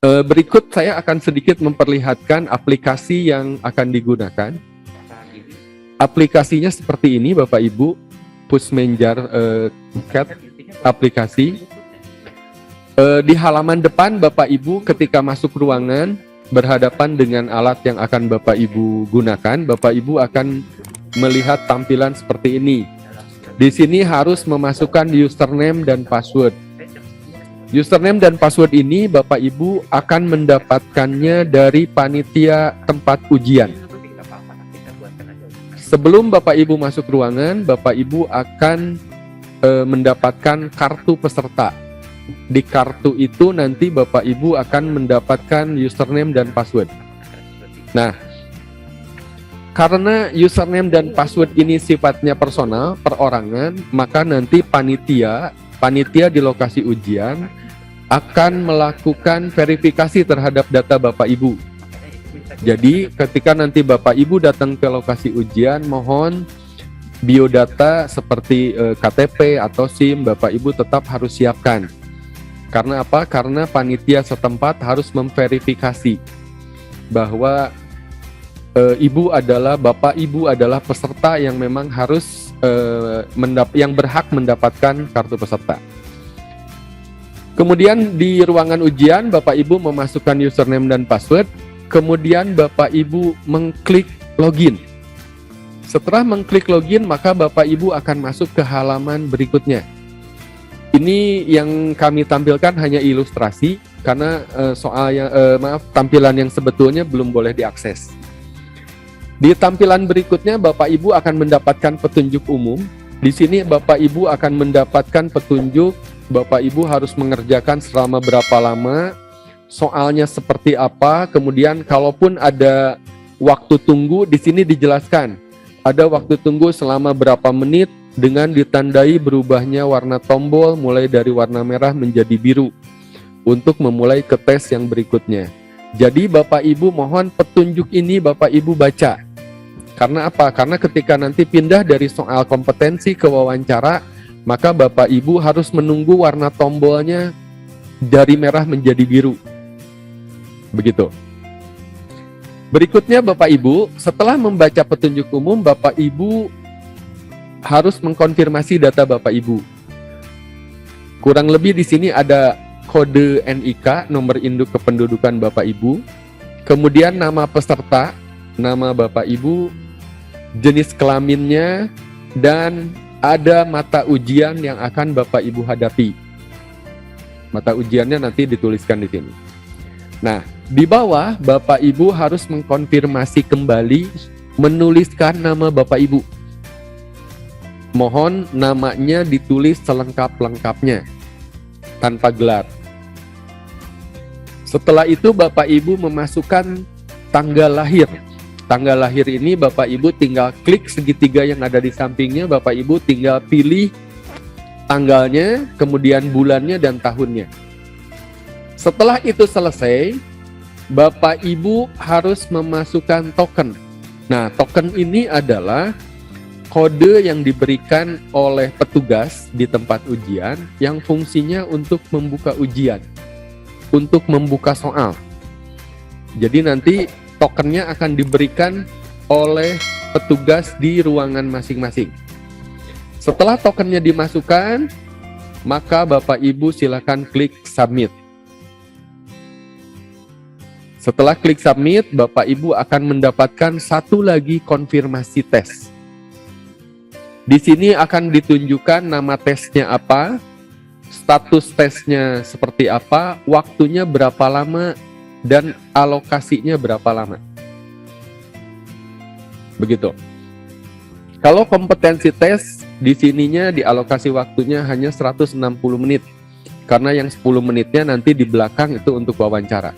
Berikut saya akan sedikit memperlihatkan aplikasi yang akan digunakan. Aplikasinya seperti ini Bapak Ibu, Pushmanager Cat aplikasi. Di halaman depan Bapak Ibu ketika masuk ruangan berhadapan dengan alat yang akan Bapak Ibu gunakan, Bapak Ibu akan melihat tampilan seperti ini. Di sini harus memasukkan username dan password. Username dan password ini Bapak Ibu akan mendapatkannya dari panitia tempat ujian. Sebelum Bapak Ibu masuk ruangan, Bapak Ibu akan mendapatkan kartu peserta. Di kartu itu nanti Bapak Ibu akan mendapatkan username dan password. Nah, karena username dan password ini sifatnya personal, perorangan, maka nanti panitia di lokasi ujian akan melakukan verifikasi terhadap data Bapak Ibu. Jadi ketika nanti Bapak Ibu datang ke lokasi ujian, mohon biodata seperti KTP atau SIM Bapak Ibu tetap harus siapkan. Karena apa? Karena panitia setempat harus memverifikasi bahwa Bapak Ibu adalah peserta yang memang harus yang berhak mendapatkan kartu peserta. Kemudian di ruangan ujian Bapak Ibu memasukkan username dan password, kemudian Bapak Ibu mengklik login. Setelah mengklik login, maka Bapak Ibu akan masuk ke halaman berikutnya. Ini yang kami tampilkan hanya ilustrasi karena tampilan yang sebetulnya belum boleh diakses. Di tampilan berikutnya Bapak Ibu akan mendapatkan petunjuk umum. Di sini Bapak Ibu akan mendapatkan petunjuk Bapak Ibu harus mengerjakan selama berapa lama, soalnya seperti apa, kemudian kalaupun ada waktu tunggu di sini dijelaskan. Ada waktu tunggu selama berapa menit dengan ditandai berubahnya warna tombol mulai dari warna merah menjadi biru untuk memulai ke tes yang berikutnya. Jadi Bapak Ibu mohon petunjuk ini Bapak Ibu baca. Karena apa? Karena ketika nanti pindah dari soal kompetensi ke wawancara, maka Bapak Ibu harus menunggu warna tombolnya dari merah menjadi biru. Begitu. Berikutnya Bapak Ibu, setelah membaca petunjuk umum, Bapak Ibu harus mengkonfirmasi data Bapak Ibu. Kurang lebih di sini ada kode NIK, nomor induk kependudukan Bapak Ibu, kemudian nama peserta, nama Bapak Ibu, jenis kelaminnya, dan ada mata ujian yang akan Bapak Ibu hadapi. Mata ujiannya nanti dituliskan di sini. Nah, di bawah Bapak Ibu harus mengkonfirmasi kembali, menuliskan nama Bapak Ibu. Mohon namanya ditulis selengkap-lengkapnya, tanpa gelar. Setelah itu Bapak Ibu memasukkan tanggal lahir. Tanggal lahir ini Bapak Ibu tinggal klik segitiga yang ada di sampingnya, Bapak Ibu tinggal pilih tanggalnya, kemudian bulannya dan tahunnya. Setelah itu selesai, Bapak Ibu harus memasukkan token. Nah, token ini adalah kode yang diberikan oleh petugas di tempat ujian yang fungsinya untuk membuka ujian, untuk membuka soal. Jadi nanti tokennya akan diberikan oleh petugas di ruangan masing-masing. Setelah tokennya dimasukkan, maka Bapak Ibu silakan klik submit. Setelah klik submit, Bapak Ibu akan mendapatkan satu lagi konfirmasi tes. Di sini akan ditunjukkan nama tesnya apa, status tesnya seperti apa, waktunya berapa lama, dan alokasinya berapa lama. Begitu. Kalau kompetensi tes, di sininya dialokasi waktunya hanya 160 menit. Karena yang 10 menitnya nanti di belakang itu untuk wawancara.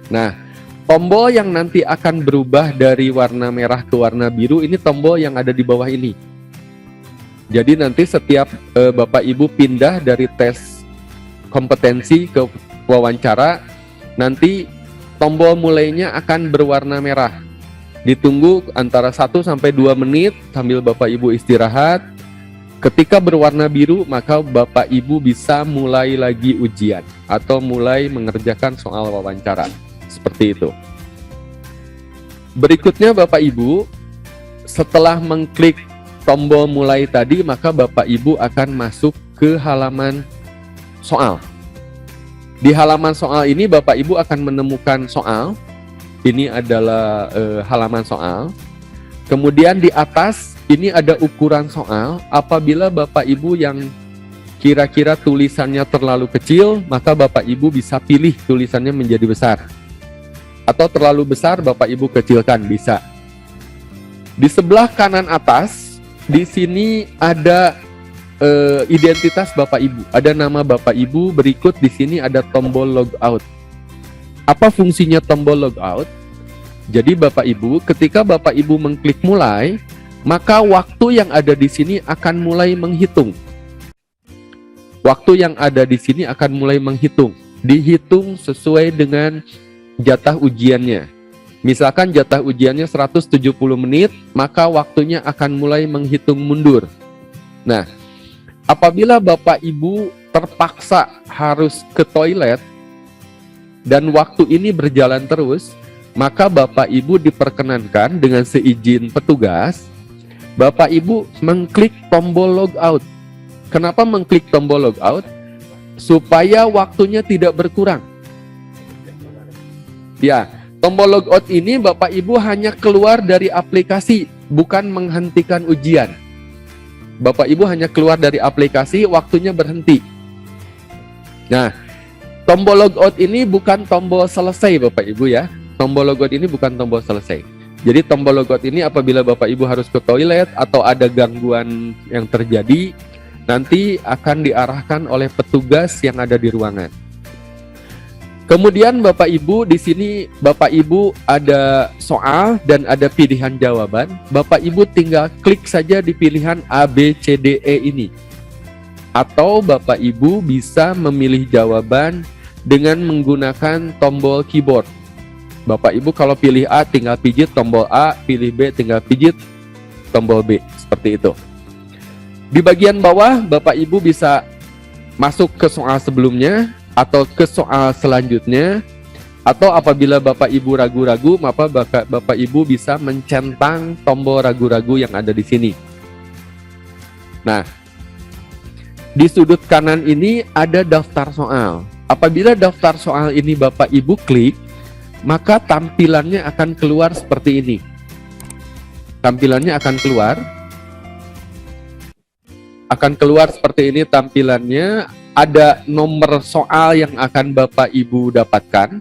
Nah, tombol yang nanti akan berubah dari warna merah ke warna biru, ini tombol yang ada di bawah ini. Jadi nanti setiap Bapak Ibu pindah dari tes kompetensi ke wawancara, nanti tombol mulainya akan berwarna merah. Ditunggu antara 1 sampai 2 menit sambil Bapak Ibu istirahat. Ketika berwarna biru, maka Bapak Ibu bisa mulai lagi ujian atau mulai mengerjakan soal wawancara. Seperti itu. Berikutnya Bapak Ibu, setelah mengklik tombol mulai tadi, maka Bapak Ibu akan masuk ke halaman soal. Di halaman soal ini Bapak Ibu akan menemukan soal. Ini adalah halaman soal. Kemudian di atas ini ada ukuran soal. Apabila Bapak Ibu yang kira-kira tulisannya terlalu kecil, maka Bapak Ibu bisa pilih tulisannya menjadi besar. Atau terlalu besar, Bapak Ibu kecilkan, bisa. Di sebelah kanan atas, di sini ada identitas Bapak Ibu. Ada nama Bapak Ibu, berikut di sini ada tombol logout. Apa fungsinya tombol logout? Jadi Bapak Ibu, ketika Bapak Ibu mengklik mulai, maka waktu yang ada di sini akan mulai menghitung. Waktu yang ada di sini akan mulai menghitung. Dihitung sesuai dengan jatah ujiannya. Misalkan jatah ujiannya 170 menit, maka waktunya akan mulai menghitung mundur. Nah, apabila Bapak Ibu terpaksa harus ke toilet dan waktu ini berjalan terus, maka Bapak Ibu diperkenankan dengan seizin petugas, Bapak Ibu mengklik tombol logout. Kenapa mengklik tombol logout? Supaya waktunya tidak berkurang. Ya, tombol logout ini Bapak Ibu hanya keluar dari aplikasi, bukan menghentikan ujian. Bapak Ibu hanya keluar dari aplikasi, waktunya berhenti. Nah, tombol logout ini bukan tombol selesai Bapak Ibu ya. Tombol logout ini bukan tombol selesai. Jadi tombol logout ini apabila Bapak Ibu harus ke toilet atau ada gangguan yang terjadi, nanti akan diarahkan oleh petugas yang ada di ruangan. Kemudian Bapak Ibu, di sini Bapak Ibu ada soal dan ada pilihan jawaban. Bapak Ibu tinggal klik saja di pilihan A, B, C, D, E ini. Atau Bapak Ibu bisa memilih jawaban dengan menggunakan tombol keyboard. Bapak Ibu kalau pilih A tinggal pijit tombol A, pilih B tinggal pijit tombol B, seperti itu. Di bagian bawah Bapak Ibu bisa masuk ke soal sebelumnya atau ke soal selanjutnya, atau apabila Bapak Ibu ragu-ragu, maka Bapak Ibu bisa mencentang tombol ragu-ragu yang ada di sini. Nah, di sudut kanan ini ada daftar soal. Apabila daftar soal ini Bapak Ibu klik, maka tampilannya akan keluar seperti ini. Tampilannya akan keluar seperti ini tampilannya. Ada nomor soal yang akan Bapak Ibu dapatkan.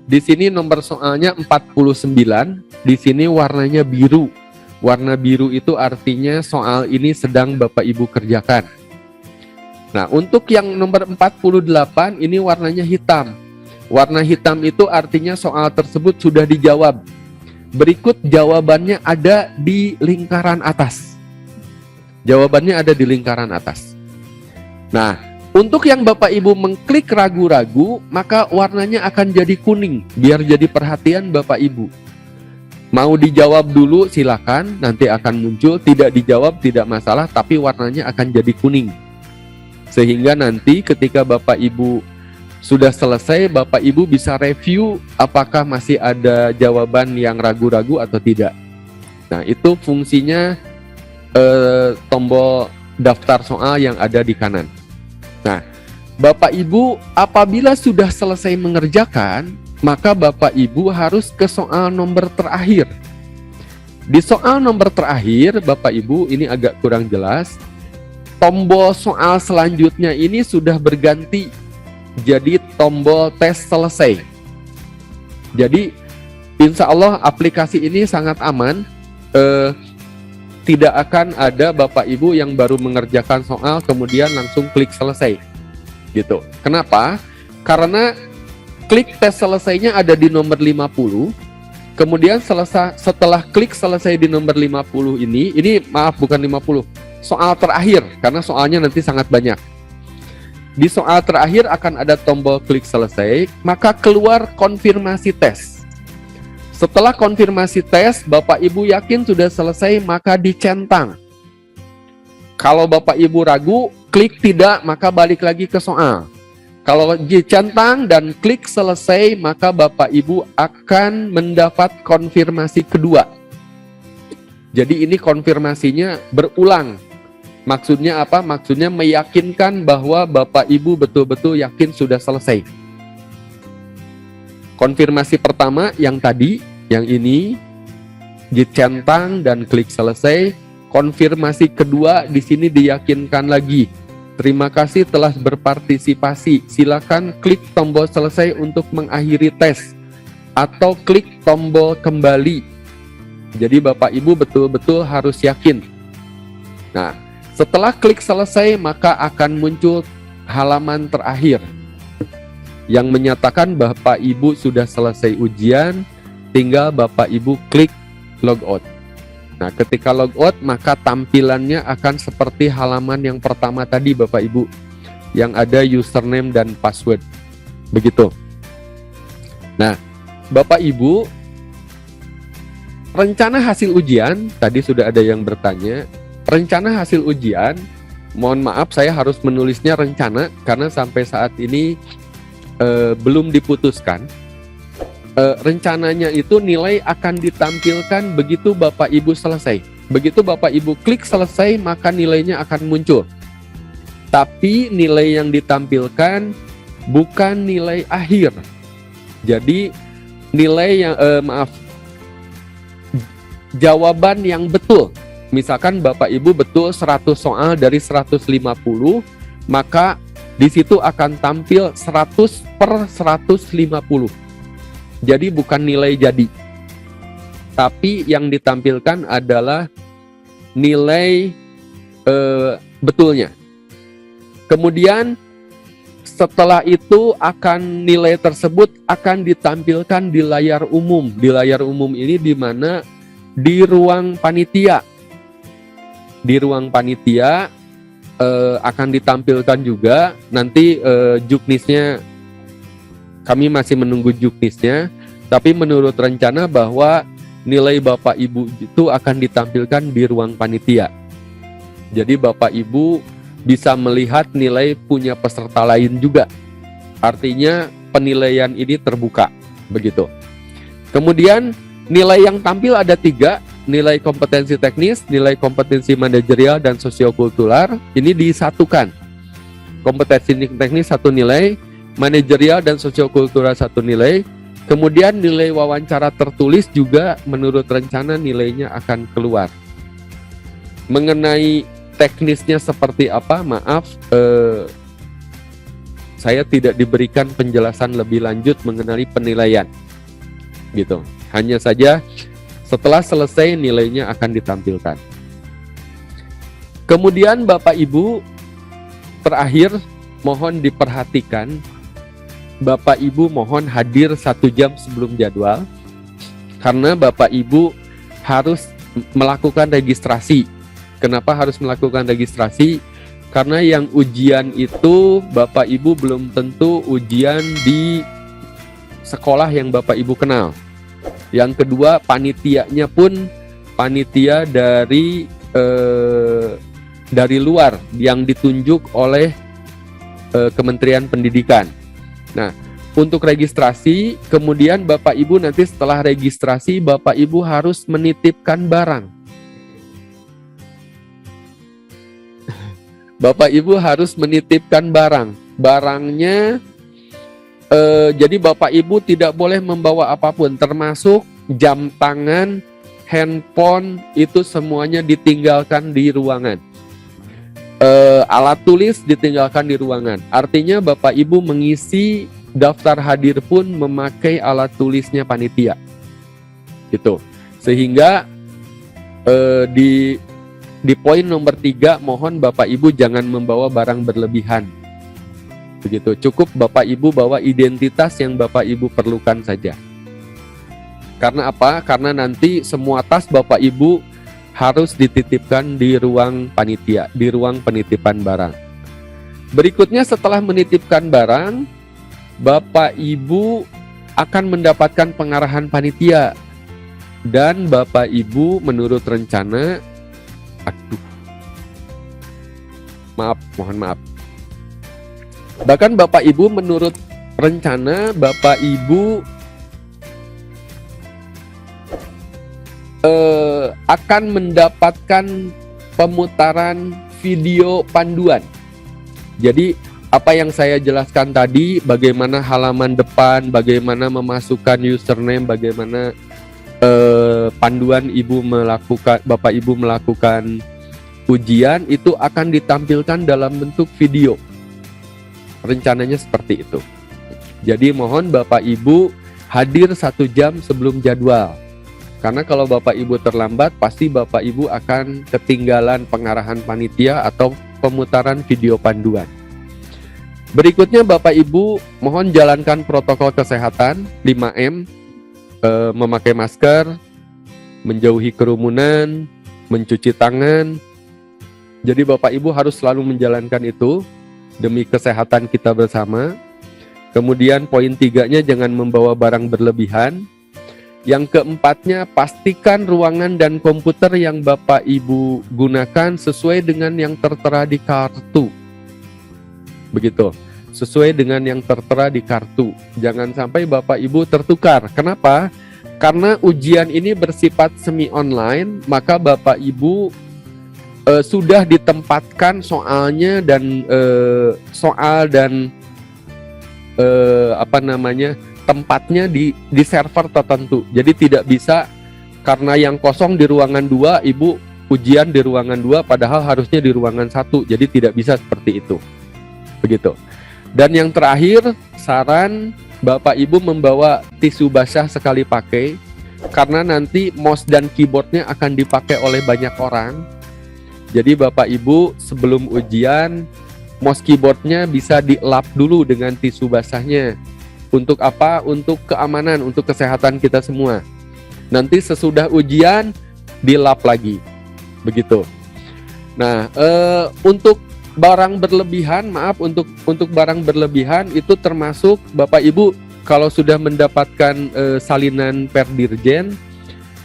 Di sini nomor soalnya 49. Di sini warnanya biru. Warna biru itu artinya soal ini sedang Bapak Ibu kerjakan. Nah, untuk yang nomor 48 ini warnanya hitam. Warna hitam itu artinya soal tersebut sudah dijawab. Berikut jawabannya ada di lingkaran atas. Jawabannya ada di lingkaran atas. Nah, untuk yang Bapak Ibu mengklik ragu-ragu, maka warnanya akan jadi kuning. Biar jadi perhatian Bapak Ibu. Mau dijawab dulu silakan, nanti akan muncul. Tidak dijawab tidak masalah, tapi warnanya akan jadi kuning. Sehingga nanti ketika Bapak Ibu sudah selesai, Bapak Ibu bisa review apakah masih ada jawaban yang ragu-ragu atau tidak. Nah, itu fungsinya tombol daftar soal yang ada di kanan. Nah, Bapak Ibu apabila sudah selesai mengerjakan, maka Bapak Ibu harus ke soal nomor terakhir. Di soal nomor terakhir, Bapak Ibu, ini agak kurang jelas. Tombol soal selanjutnya ini sudah berganti jadi tombol tes selesai. Jadi insya Allah aplikasi ini sangat aman. Tidak akan ada Bapak Ibu yang baru mengerjakan soal kemudian langsung klik selesai gitu. Kenapa? Karena klik tes selesainya ada di nomor 50. Kemudian setelah klik selesai di nomor 50 ini maaf bukan 50, soal terakhir, karena soalnya nanti sangat banyak. Di soal terakhir akan ada tombol klik selesai, maka keluar konfirmasi tes. Setelah konfirmasi tes, Bapak Ibu yakin sudah selesai, maka dicentang. Kalau Bapak Ibu ragu, klik tidak, maka balik lagi ke soal. Kalau dicentang dan klik selesai, maka Bapak Ibu akan mendapat konfirmasi kedua. Jadi ini konfirmasinya berulang. Maksudnya apa? Maksudnya meyakinkan bahwa Bapak Ibu betul-betul yakin sudah selesai. Konfirmasi pertama yang tadi, yang ini dicentang dan klik selesai. Konfirmasi kedua di sini diyakinkan lagi. Terima kasih telah berpartisipasi. Silakan klik tombol selesai untuk mengakhiri tes atau klik tombol kembali. Jadi Bapak Ibu betul-betul harus yakin. Nah, setelah klik selesai maka akan muncul halaman terakhir yang menyatakan Bapak Ibu sudah selesai ujian, tinggal Bapak Ibu klik logout. Nah, ketika logout maka tampilannya akan seperti halaman yang pertama tadi Bapak Ibu, yang ada username dan password. Begitu. Nah, Bapak Ibu, rencana hasil ujian, tadi sudah ada yang bertanya, rencana hasil ujian, mohon maaf saya harus menulisnya rencana karena sampai saat ini belum diputuskan. Rencananya itu nilai akan ditampilkan begitu Bapak Ibu selesai. Begitu Bapak Ibu klik selesai maka nilainya akan muncul. Tapi nilai yang ditampilkan bukan nilai akhir. Jadi nilai yang jawaban yang betul. Misalkan Bapak Ibu betul 100 soal dari 150, maka di situ akan tampil 100/150. Jadi bukan nilai jadi, tapi yang ditampilkan adalah nilai betulnya. Kemudian setelah itu akan nilai tersebut akan ditampilkan di layar umum. Di layar umum ini di mana? Di ruang panitia. Di ruang panitia akan ditampilkan juga nanti juknisnya. Kami masih menunggu juknisnya, tapi menurut rencana bahwa nilai Bapak Ibu itu akan ditampilkan di ruang panitia. Jadi Bapak Ibu bisa melihat nilai punya peserta lain juga. Artinya penilaian ini terbuka, begitu. Kemudian nilai yang tampil ada 3, nilai kompetensi teknis, nilai kompetensi manajerial, dan sosiokultural. Ini disatukan. Kompetensi teknis 1 nilai, manajerial dan sosiokultural 1 nilai. Kemudian nilai wawancara tertulis juga menurut rencana nilainya akan keluar. Mengenai teknisnya seperti apa, maaf, saya tidak diberikan penjelasan lebih lanjut mengenai penilaian. Gitu. Hanya saja setelah selesai nilainya akan ditampilkan. Kemudian Bapak Ibu, terakhir mohon diperhatikan, Bapak Ibu mohon hadir 1 jam sebelum jadwal, karena Bapak Ibu harus melakukan registrasi. Kenapa harus melakukan registrasi? Karena yang ujian itu Bapak Ibu belum tentu ujian di sekolah yang Bapak Ibu kenal. Yang kedua, panitianya pun panitia dari luar yang ditunjuk oleh Kementerian Pendidikan. Nah, untuk registrasi, kemudian Bapak Ibu nanti setelah registrasi, Bapak Ibu harus menitipkan barang. Bapak Ibu harus menitipkan barang. Barangnya, jadi Bapak Ibu tidak boleh membawa apapun, termasuk jam tangan, handphone, itu semuanya ditinggalkan di ruangan. Alat tulis ditinggalkan di ruangan. Artinya Bapak Ibu mengisi daftar hadir pun memakai alat tulisnya panitia. Gitu. Sehingga di poin nomor 3, mohon Bapak Ibu jangan membawa barang berlebihan. Begitu. Cukup Bapak Ibu bawa identitas yang Bapak Ibu perlukan saja. Karena apa? Karena nanti semua tas Bapak Ibu harus dititipkan di ruang panitia, di ruang penitipan barang. Berikutnya setelah menitipkan barang, Bapak Ibu akan mendapatkan pengarahan panitia. Dan Bapak Ibu menurut rencana, Maaf, mohon maaf. Bahkan Bapak Ibu menurut rencana Bapak Ibu akan mendapatkan pemutaran video panduan. Jadi apa yang saya jelaskan tadi, bagaimana halaman depan, bagaimana memasukkan username, bagaimana panduan Bapak Ibu melakukan ujian, itu akan ditampilkan dalam bentuk video. Rencananya seperti itu. Jadi mohon Bapak Ibu hadir 1 jam sebelum jadwal. Karena kalau Bapak Ibu terlambat, pasti Bapak Ibu akan ketinggalan pengarahan panitia atau pemutaran video panduan. Berikutnya Bapak Ibu mohon jalankan protokol kesehatan 5M, memakai masker, menjauhi kerumunan, mencuci tangan. Jadi Bapak Ibu harus selalu menjalankan itu demi kesehatan kita bersama. Kemudian poin 3-nya jangan membawa barang berlebihan. Yang keempatnya, pastikan ruangan dan komputer yang Bapak Ibu gunakan sesuai dengan yang tertera di kartu. Begitu, sesuai dengan yang tertera di kartu. Jangan sampai Bapak Ibu tertukar. Kenapa? Karena ujian ini bersifat semi online, maka Bapak Ibu sudah ditempatkan soalnya dan tempatnya di server tertentu. Jadi tidak bisa karena yang kosong di ruangan 2, Ibu ujian di ruangan 2 padahal harusnya di ruangan 1. Jadi tidak bisa seperti itu. Begitu. Dan yang terakhir, saran Bapak Ibu membawa tisu basah sekali pakai karena nanti mouse dan keyboardnya akan dipakai oleh banyak orang. Jadi Bapak Ibu sebelum ujian mouse keyboardnya bisa dilap dulu dengan tisu basahnya. Untuk apa? Untuk keamanan, untuk kesehatan kita semua. Nanti sesudah ujian dilap lagi. Begitu. Nah, untuk barang berlebihan, maaf, untuk barang berlebihan itu termasuk Bapak Ibu kalau sudah mendapatkan salinan Perdirjen,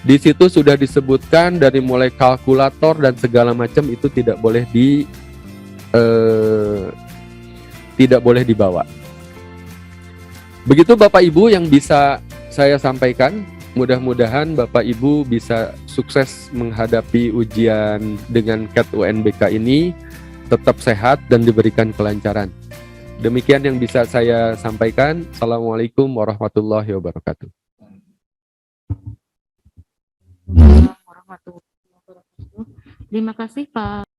di situ sudah disebutkan dari mulai kalkulator dan segala macam itu tidak boleh dibawa. Begitu Bapak Ibu yang bisa saya sampaikan. Mudah-mudahan Bapak Ibu bisa sukses menghadapi ujian dengan CAT UNBK ini, tetap sehat dan diberikan kelancaran. Demikian yang bisa saya sampaikan. Assalamualaikum warahmatullahi wabarakatuh. Warahmatullahi wabarakatuh. Terima kasih Pak.